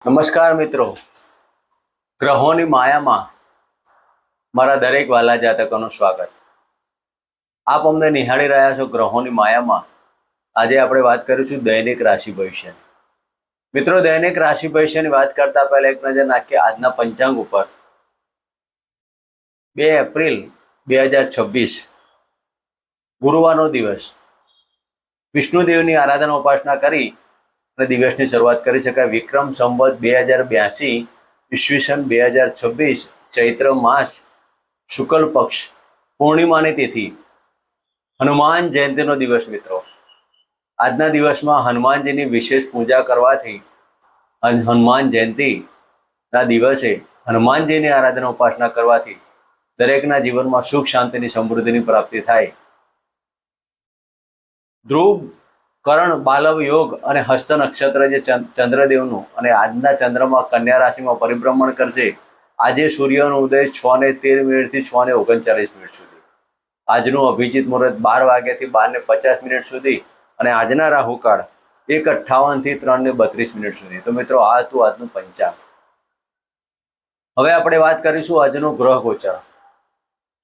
નમસ્કાર મિત્રો, ગ્રહોની માયામાં મારા દરેક વાલા જાતકોનું સ્વાગત. આપ અમને નિહાળી રહ્યા છો ગ્રહોની માયામાં. આજે આપણે વાત કરીશું દૈનિક રાશિ ભવિષ્ય. મિત્રો, દૈનિક રાશિ ભવિષ્યની વાત કરતા પહેલા એક નજર નાખીએ આજના પંચાંગ ઉપર. 2 એપ્રિલ 2026 ગુરુવારનો દિવસ. વિષ્ણુદેવની આરાધના ઉપાસના કરી અને દિવસની શરૂઆત કરી શકાય. વિક્રમ સંવત 2082 ઈસવીસન 2026 ચૈત્ર માસ શુક્લ પક્ષ પૂર્ણિમાની તિથિ હનુમાન જયંતિનો દિવસ. મિત્રો, આજના દિવસમાં હનુમાનજીની વિશેષ પૂજા કરવાથી હનુમાન જયંતિના દિવસે હનુમાનજીની આરાધના ઉપાસના કરવાથી દરેકના જીવનમાં સુખ શાંતિની સમૃદ્ધિની પ્રાપ્તિ થાય. ધ્રુવ કરણ બાલવ યોગ અને હસ્ત નક્ષત્ર જે ચંદ્રદેવનું અને આજના ચંદ્રમાં કન્યા રાશિમાં પરિભ્રમણ કરશે. આજે સૂર્યનો ઉદય 6:13 થી 6:39 સુધી. આજનું અભિજીત મુહૂર્ત 12 વાગ્યાથી 12:50 સુધી અને આજના રાહુકાળ 1:58 થી 3:32 સુધી. તો મિત્રો, આ હતું આજનું પંચાંગ. હવે આપણે વાત કરીશું આજનું ગ્રહ ગોચર.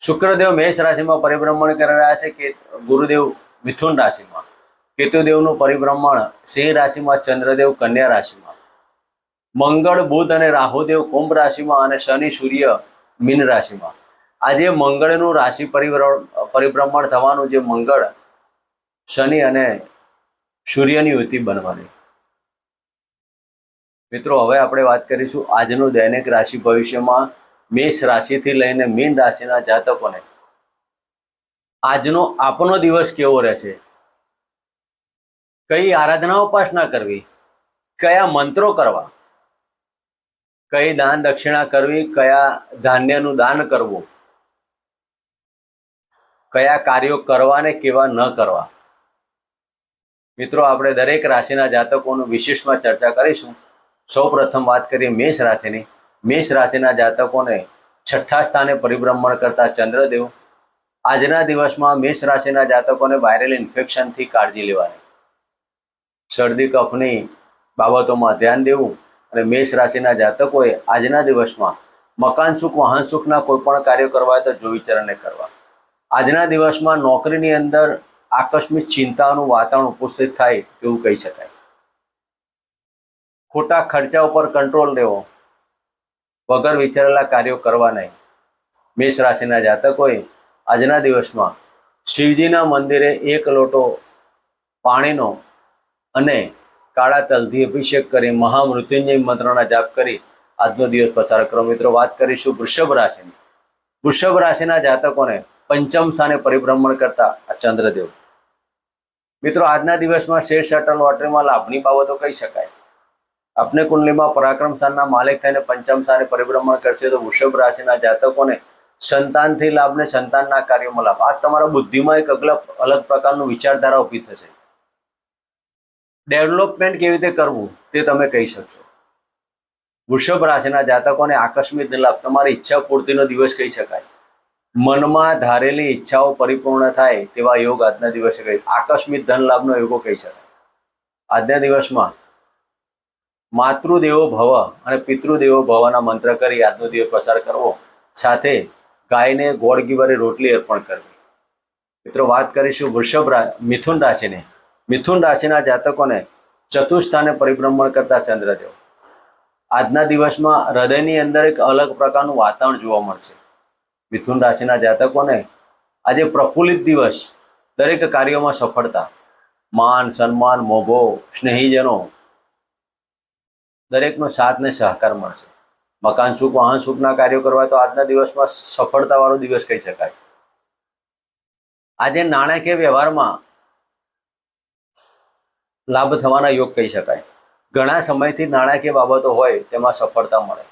શુક્રદેવ મેષ રાશિમાં પરિભ્રમણ કરી રહ્યા છે કે ગુરુદેવ મિથુન રાશિમાં, કેતુદેવનું પરિભ્રમણ સિંહ રાશિમાં, ચંદ્રદેવ કન્યા રાશિમાં, મંગળ બુધ અને રાહુદેવ કુંભ રાશિમાં અને શનિ સૂર્ય મીન રાશિમાં. આજે મંગળનું રાશિ પરિભ્રમણ થવાનું, જે મંગળ શનિ અને સૂર્યની યુતિ બનવાની. મિત્રો, હવે આપણે વાત કરીશું આજનું દૈનિક રાશિ ભવિષ્યમાં. મેષ રાશિથી લઈને મીન રાશિના જાતકોને આજનો આપનો દિવસ કેવો રહેશે, કઈ આરાધના ઉપાસના કરવી, કયા મંત્રો કરવા, કઈ દાન દક્ષિણા કરવી, કયા ધાન્યનું દાન કરવું, કયા કાર્યો કરવા ને કેવા ન કરવા. મિત્રો, આપણે દરેક રાશિના જાતકોનું વિશેષમાં ચર્ચા કરીશું. સૌ પ્રથમ વાત કરીએ મેષ રાશિની. મેષ રાશિના જાતકોને 6થા સ્થાને પરિભ્રમણ કરતા ચંદ્રદેવ. આજના દિવસમાં મેષ રાશિના જાતકોને વાયરલ ઇન્ફેક્શનથી કાળજી લેવાની, શરદી કફની બાબતોમાં ધ્યાન દેવું. અને મેષ રાશિના જાતકોએ આજના દિવસમાં મકાન સુખ, વાહન સુખના કોઈ પણ કાર્ય કરવા હોય તો જો વિચારને કરવા. આજના દિવસમાં નોકરીની અંદર આકસ્મિક ચિંતાનું વાતાવરણ ઉપસ્થિત થાય તેવું કહી શકાય. ખોટા ખર્ચા ઉપર કંટ્રોલ લેવો, વગર વિચારેલા કાર્યો કરવા નહીં. મેષ રાશિના જાતકોએ આજના દિવસમાં શિવજીના મંદિરે 1 લોટો પાણીનો અને કાળા તલથી અભિષેક કરી મહામૃત્યુંજય મંત્રના જાપ કરી આજનો દિવસ પસાર કરો. મિત્રો, વાત કરીશું વૃષભ રાશિની. વૃષભ રાશિના જાતકોને 5મ સ્થાને પરિભ્રમણ કરતા આ ચંદ્રદેવ. મિત્રો, આજના દિવસમાં શેર સટ્ટા લોટરીમાં લાભની બાબતો કહી શકાય. આપને કુંડલીમાં પરાક્રમ સ્થાનના માલિક થઈને 5મ સ્થાને પરિભ્રમણ કરશે તો વૃષભ રાશિના જાતકોને સંતાનથી લાભ ને સંતાનના કાર્યોમાં લાભ. આ તમારા બુદ્ધિમાં એક અલગ પ્રકારનું વિચારધારા ઊભી થશે. ડેવલપમેન્ટ કેવી રીતે કરવું તે તમે કહી શકશો. વૃષભ રાશિના જાતકોને આકસ્મિક લાભ, તમારી ઈચ્છા પૂર્તિનો દિવસ કહી શકાય. મનમાં ધારેલી ઈચ્છાઓ પરિપૂર્ણ થાય તેવા યોગ આજના દિવસે કહી. આકસ્મિક ધન લાભનો યોગો કહી શકાય. આજના દિવસમાં માતૃદેવો ભવ અને પિતૃદેવો ભવના મંત્ર કરી આજનો દિવસ પસાર કરવો. સાથે ગાયને ગોળ ઘીવાળી રોટલી અર્પણ કરવી. મિત્રો, વાત કરીશું મિથુન રાશિની. મિથુન રાશિના જાતકોને 4થું સ્થાને પરિભ્રમણ કરતા ચંદ્રદેવ. આજના દિવસમાં હૃદયની અંદર એક અલગ પ્રકારનું વાતાવરણ જોવા મળશે. મિથુન રાશિના જાતકોને આજે પ્રફુલ્લિત દિવસ, દરેક કાર્યોમાં સફળતા, માન સન્માન, મોભો, સ્નેહીજનો દરેકનો સાથ ને સહકાર મળશે. મકાન સુખ, વાહન સુખના કાર્યો કરવા તો આજના દિવસમાં સફળતાવાળો દિવસ કહી શકાય. આજે નાણાકીય વ્યવહારમાં લાભ થવાના યોગ કહી શકાય. ઘણા સમયથી નાણાકીય બાબતો હોય તેમાં સફળતા મળે.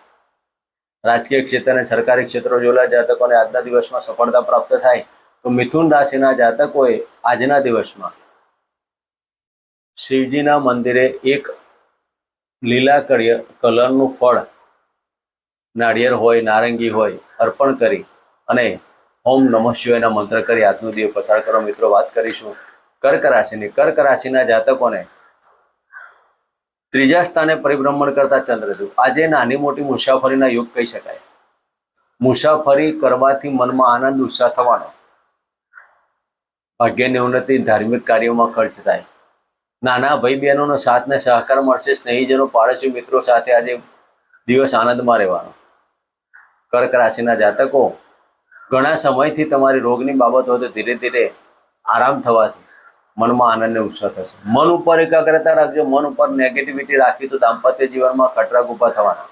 રાજકીય ક્ષેત્ર અને સરકારી ક્ષેત્રો જોયેલા જાતકોને આજના દિવસમાં સફળતા પ્રાપ્ત થાય. તો મિથુન રાશિના જાતકોએ આજના દિવસમાં શિવજીના મંદિરે 1 લીલા કલરનું ફળ, નાળિયેર હોય, નારંગી હોય, અર્પણ કરી અને ઓમ નમઃ શિવાયના મંત્ર કરી આજનો દિવસ પસાર કરો. મિત્રો, વાત કરીશું કર્ક રાશિની. કર્ક રાશિના જાતકોને ત્રીજા સ્થાને પરિભ્રમણ કરતા ચંદ્રદેવ આજે નાની મોટી મુસાફરીના યોગ કહી શકાય. મુસાફરી કરવાથી મનમાં આનંદ ઉત્સાહ થવાનો, ભાગ્યની ઉન્નતિ, ધાર્મિક કાર્યોમાં ખર્ચ થાય, નાના ભાઈ બહેનોનો સાથ ને સહકાર મળશે, સ્નેહીજનો, પાડોશી મિત્રો સાથે આજે દિવસ આનંદમાં રહેવાનો. કર્ક રાશિના જાતકો ઘણા સમયથી તમારી રોગની બાબત હોય તો ધીરે ધીરે આરામ થવાથી મનમાં આનંદ ને ઉત્સાહ થશે. મન ઉપર એકાગ્રતા રાખજો. મન ઉપર નેગેટિવિટી રાખી તો દાંપત્ય જીવનમાં ખટરાક ઊભા થવાના.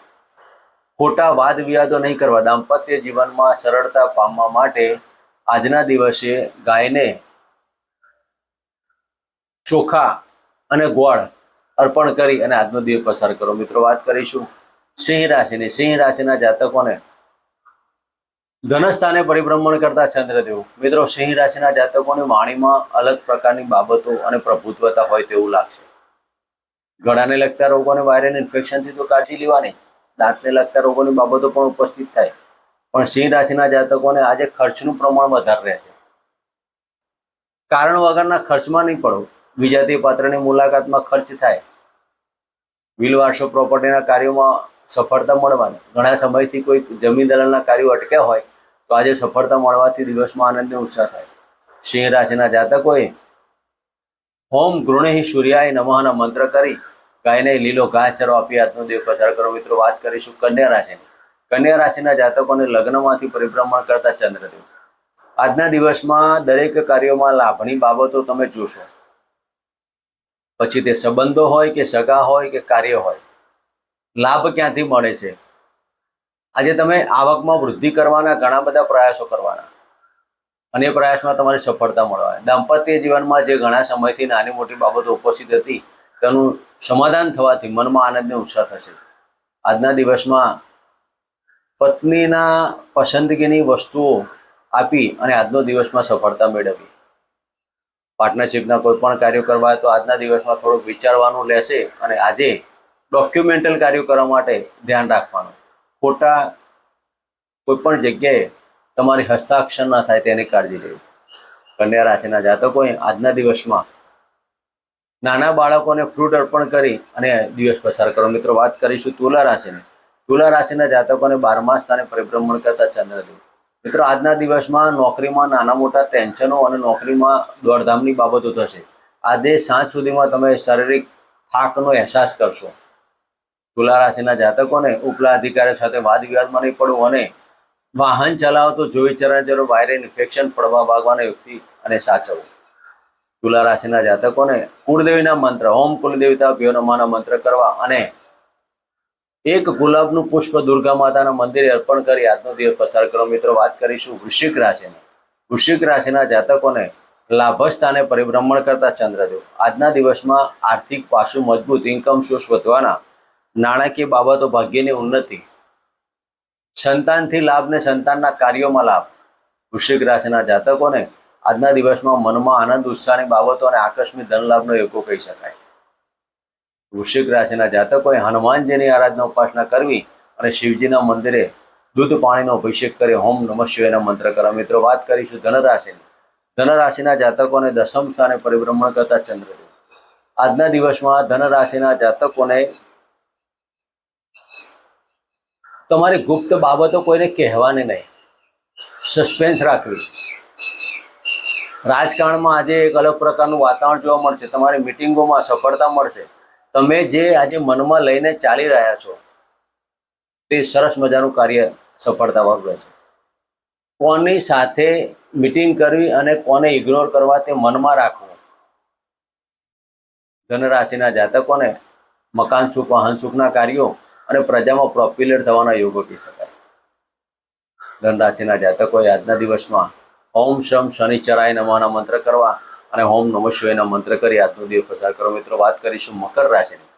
ખોટા વાદ વિવાદો નહીં કરવા. દાંપત્ય જીવનમાં સરળતા પામવા માટે આજના દિવસે ગાયને ચોખા અને ગોળ અર્પણ કરી અને આજનો દિવસ પસાર કરો. મિત્રો, વાત કરીશું સિંહ રાશિની. સિંહ રાશિના જાતકોને ધનસ્થાને પરિભ્રમણ કરતા ચંદ્રદેવ. મિત્રો, સિંહ રાશિના જાતકોની વાણીમાં અલગ પ્રકારની બાબતો અને પ્રભુત્વતા હોય તેવું લાગશે. ગળાને લગતા રોગો અને વાયરલ ઇન્ફેક્શનથી તો કાળજી લેવાની. દાંતને લગતા રોગોની બાબતો પણ ઉપસ્થિત થાય. પણ સિંહ રાશિના જાતકોને આજે ખર્ચનું પ્રમાણ વધારે રહેશે. કારણ વગરના ખર્ચમાં નહીં પડો. વિજાતીય પાત્રની મુલાકાતમાં ખર્ચ થાય. વિલ વારસો પ્રોપર્ટીના કાર્યોમાં સફળતા મળવાની. ઘણા સમયથી કોઈ જમીન દલાલના કાર્યો અટક્યા હોય તો આજે સફળતા મળવાથી દિવસમાં આનંદને ઉત્સાહ થાય. સિંહ રાશિના જાતકોએ ઓમ ગૃણિ સૂર્યાય નમઃના મંત્ર કરી ગાયને લીલો ઘાસચારો આપી આજનો દિવસ પસાર કરો. મિત્રો, વાત કરીશું કન્યા રાશિની. કન્યા રાશિના જાતકોને લગ્નમાંથી પરિભ્રમણ કરતા ચંદ્રદેવ. આજના દિવસમાં દરેક કાર્યોમાં લાભની બાબતો તમે જોશો. પછી તે સંબંધો હોય કે સગા હોય કે કાર્ય હોય, લાભ ક્યાંથી મળે છે. આજે તમે આવકમાં વૃદ્ધિ કરવાના ઘણા બધા પ્રયાસો કરવાના અને એ પ્રયાસમાં તમારી સફળતા મળવાની. દાંપત્ય જીવનમાં જે ઘણા સમયથી નાની મોટી બાબતો ઉપસ્થિત હતી તેનું સમાધાન થવાથી મનમાં આનંદને ઉત્સાહ થશે. આજના દિવસમાં પત્નીના પસંદગીની વસ્તુઓ આપી અને આજનો દિવસમાં સફળતા મેળવી. પાર્ટનરશિપના કોઈ પણ કાર્યો કરવા તો આજના દિવસમાં થોડુંક વિચારવાનું રહેશે અને આજે ડોક્યુમેન્ટલ કાર્યો કરવા માટે ધ્યાન રાખવાનું. ખોટા કોઈ પણ જગ્યાએ તમારી હસ્તાક્ષર ના થાય તેની કાળજી લેવી. કન્યા રાશિના જાતકોએ આજના દિવસમાં નાના બાળકોને ફ્રૂટ અર્પણ કરી અને દિવસ પસાર કરો. મિત્રો, વાત કરીશું તુલા રાશિની. તુલા રાશિના જાતકોને 12મા સ્થાને પરિભ્રમણ કરતા ચંદ્રદેવ. મિત્રો, આજના દિવસમાં નોકરીમાં નાના મોટા ટેન્શનો અને નોકરીમાં દોડધામની બાબતો થશે. આજે સાંજ સુધીમાં તમે શારીરિક થાકનો અહેસાસ કરશો. તુલા રાશિના જાતકોને ઉપલા અધિકારીઓ સાથે વાદ વિવાદમાં નહીં પડવું અને વાહન ચલાવો તો જોઈ ચરણ જરૂર વાયરલ ઇન્ફેક્શન પડવા ભાગવાના યુક્તિ અને સાચવવું. તુલા રાશિના જાતકોને કુળદેવીના મંત્ર ઓમ કુલદેવતા ભ્યો નમઃના મંત્ર કરવા અને એક ગુલાબનું પુષ્પ દુર્ગા માતાના મંદિરે અર્પણ કરી આજનો દિવસ પસાર કરો. મિત્રો, વાત કરીશું વૃશ્ચિક રાશિની. વૃશ્ચિક રાશિના જાતકોને લાભ સ્થાને પરિભ્રમણ કરતા ચંદ્રદેવ. આજના દિવસમાં આર્થિક પાસું મજબૂત, ઇન્કમ સોર્સ વધવાના, નાણાકીય બાબતો, ભાગ્યની ઉન્નતિ, સંતાનથી લાભ ને સંતાનના કાર્યોમાં લાભ. વૃશ્ચિક રાશિના જાતકોને આજના દિવસમાં મનમાં આનંદ ઉત્સાહની બાબતો અને આકસ્મિક ધન લાભનો યોગો કહી શકાય. વૃશ્ચિક રાશિના જાતકોએ હનુમાનજીની આરાધના ઉપાસના કરવી અને શિવજીના મંદિરે દૂધ પાણીનો અભિષેક કરી ઓમ નમઃ શિવાયના મંત્ર કરવા. મિત્રો, વાત કરીશું ધનરાશિની. ધનરાશિના જાતકોને 10મ સ્થાને પરિભ્રમણ કરતા ચંદ્રદેવ. આજના દિવસમાં ધનરાશિના જાતકોને તમારી ગુપ્ત બાબતો કોઈને કહેવાની નહીં, સસ્પેન્સ રાખવી. રાજકારણમાં આજે એક અલગ પ્રકારનું વાતાવરણ જોવા મળશે. તમારી મિટિંગોમાં સફળતા મળશે. તમે જે આજે મનમાં લઈને ચાલી રહ્યા છો તે સરસ મજાનું કાર્ય સફળતાવાળું રહેશે. કોની સાથે મિટિંગ કરવી અને કોને ઇગ્નોર કરવા તે મનમાં રાખવું. ધનરાશિના જાતકોને મકાન સુખ, વાહન સુખના કાર્યો અને પ્રજામાં પોપ્યુલર થવાના યોગો કહી શકાય. ધનરાશિના જાતકોએ આજના દિવસમાં ઓમ શમ શનિચરાય નમઃના મંત્ર કરવા અને ઓમ નમઃ શિવાયના મંત્ર કરી આજનો દિવસ પસાર કરો. મિત્રો, વાત કરીશું મકર રાશિની.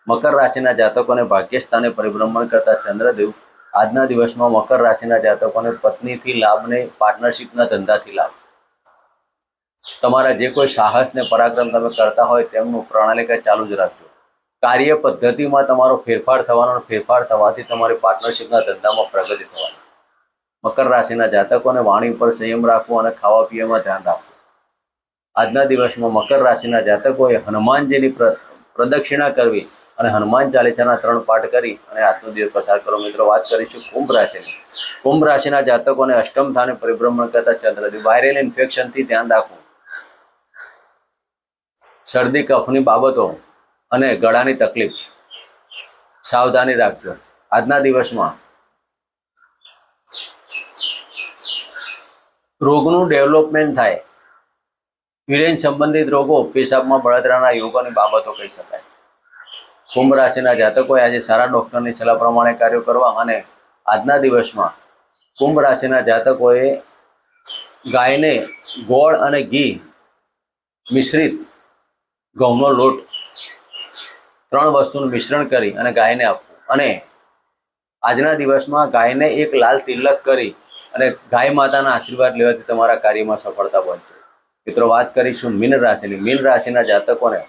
મકર રાશિના જાતકોને ભાગ્યસ્થાને પરિભ્રમણ કરતા ચંદ્રદેવ. આજના દિવસમાં મકર રાશિના જાતકોને પત્નીથી લાભ ને પાર્ટનરશિપના ધંધાથી લાભ. તમારા જે કોઈ સાહસ ને પરાક્રમ તમે કરતા હોય તેમનું પ્રણાલિકા ચાલુ જ રાખજો. કાર્ય પદ્ધતિમાં તમારો ફેરફાર થવાનો, ફેરફાર થવાથી તમારી પાર્ટનરશિપના ધંધામાં પ્રગતિ થવાની. મકર રાશિના જાતકોને વાણી ઉપર સંયમ રાખવો અને ખાવા પીવામાં ધ્યાન રાખવું. આજના દિવસમાં મકર રાશિના જાતકોએ હનુમાનજીની પ્રદક્ષિણા કરવી અને હનુમાન ચાલીસાના 3 પાઠ કરી અને આજનો દિવસ પસાર કરો. મિત્રો, વાત કરીશું કુંભ રાશિની. કુંભ રાશિના જાતકોને અષ્ટમ સ્થાને પરિભ્રમણ કરતા ચંદ્રદેવ. વાયરલ ઇન્ફેક્શનથી ધ્યાન રાખવું, શરદી કફની બાબતો અને ગળાની તકલીફ સાવધાની રાખજો. આજના દિવસમાં રોગનું ડેવલપમેન્ટ થાય, યુરેન સંબંધિત રોગો, પેશાબમાં બળતરાના યોગોની બાબતો કહી શકાય. કુંભ રાશિના જાતકોએ આજે સારા ડૉક્ટરની સલાહ પ્રમાણે કાર્યો કરવા અને આજના દિવસમાં કુંભ રાશિના જાતકોએ ગાયને ગોળ અને ઘી મિશ્રિત ઘઉંનો લોટ 3 વસ્તુનું મિશ્રણ કરી અને ગાયને આપવું. અને આજના દિવસમાં ગાયને એક લાલ તિલક કરી અને ગાય માતાના આશીર્વાદ લેવાથી તમારા કાર્યમાં સફળતા બનશે. મિત્રો, વાત કરીશું મીન રાશિની. મીન રાશિના જાતકોને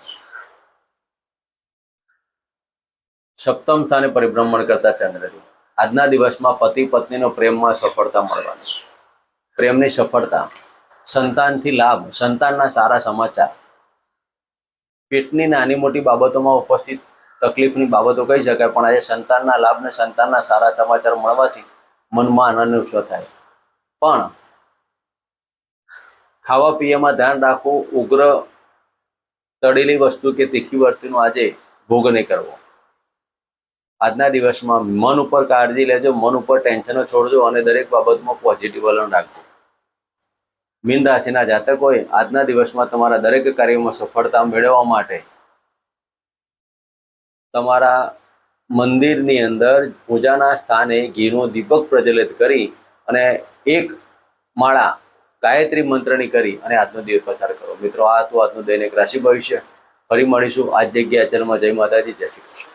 સપ્તમ સ્થાને પરિભ્રમણ કરતા ચંદ્રદેવ. આજના દિવસમાં પતિ પત્નીનો પ્રેમમાં સફળતા મળવાની, પ્રેમની સફળતા, સંતાનથી લાભ, સંતાનના સારા સમાચાર, પેટની નાની મોટી બાબતોમાં ઉપસ્થિત તકલીફની બાબતો કહી શકાય, પણ આજે સંતાનના લાભ ને સંતાનના સારા સમાચાર મળવાથી મનમાં આનંદ ઉત્સવ થાય. પણ ખાવા પીવામાં ધ્યાન રાખવું, ઉગ્ર તળેલી વસ્તુ કે તીખી વસ્તુનો આજે ભોગ નહીં કરવો. આજના દિવસમાં મન ઉપર કાળજી લેજો, મન ઉપર ટેન્શનો છોડજો અને દરેક બાબતમાં પોઝિટિવ વલણ રાખજો. મીન રાશિના જાતકોએ આજના દિવસમાં તમારા દરેક કાર્યોમાં સફળતા મેળવવા માટે તમારા મંદિરની અંદર પૂજાના સ્થાને ઘીનો દીપક પ્રજ્વલિત કરી અને 1 માળા ગાયત્રી મંત્રની કરી અને આજનો દિવસ પસાર કરો. મિત્રો, આ હતું આજનું દૈનિક રાશિ ભવિષ્ય. ફરી મળીશું આજ જગ્યા ચેનલમાં. જય માતાજી, જય શ્રી કૃષ્ણ.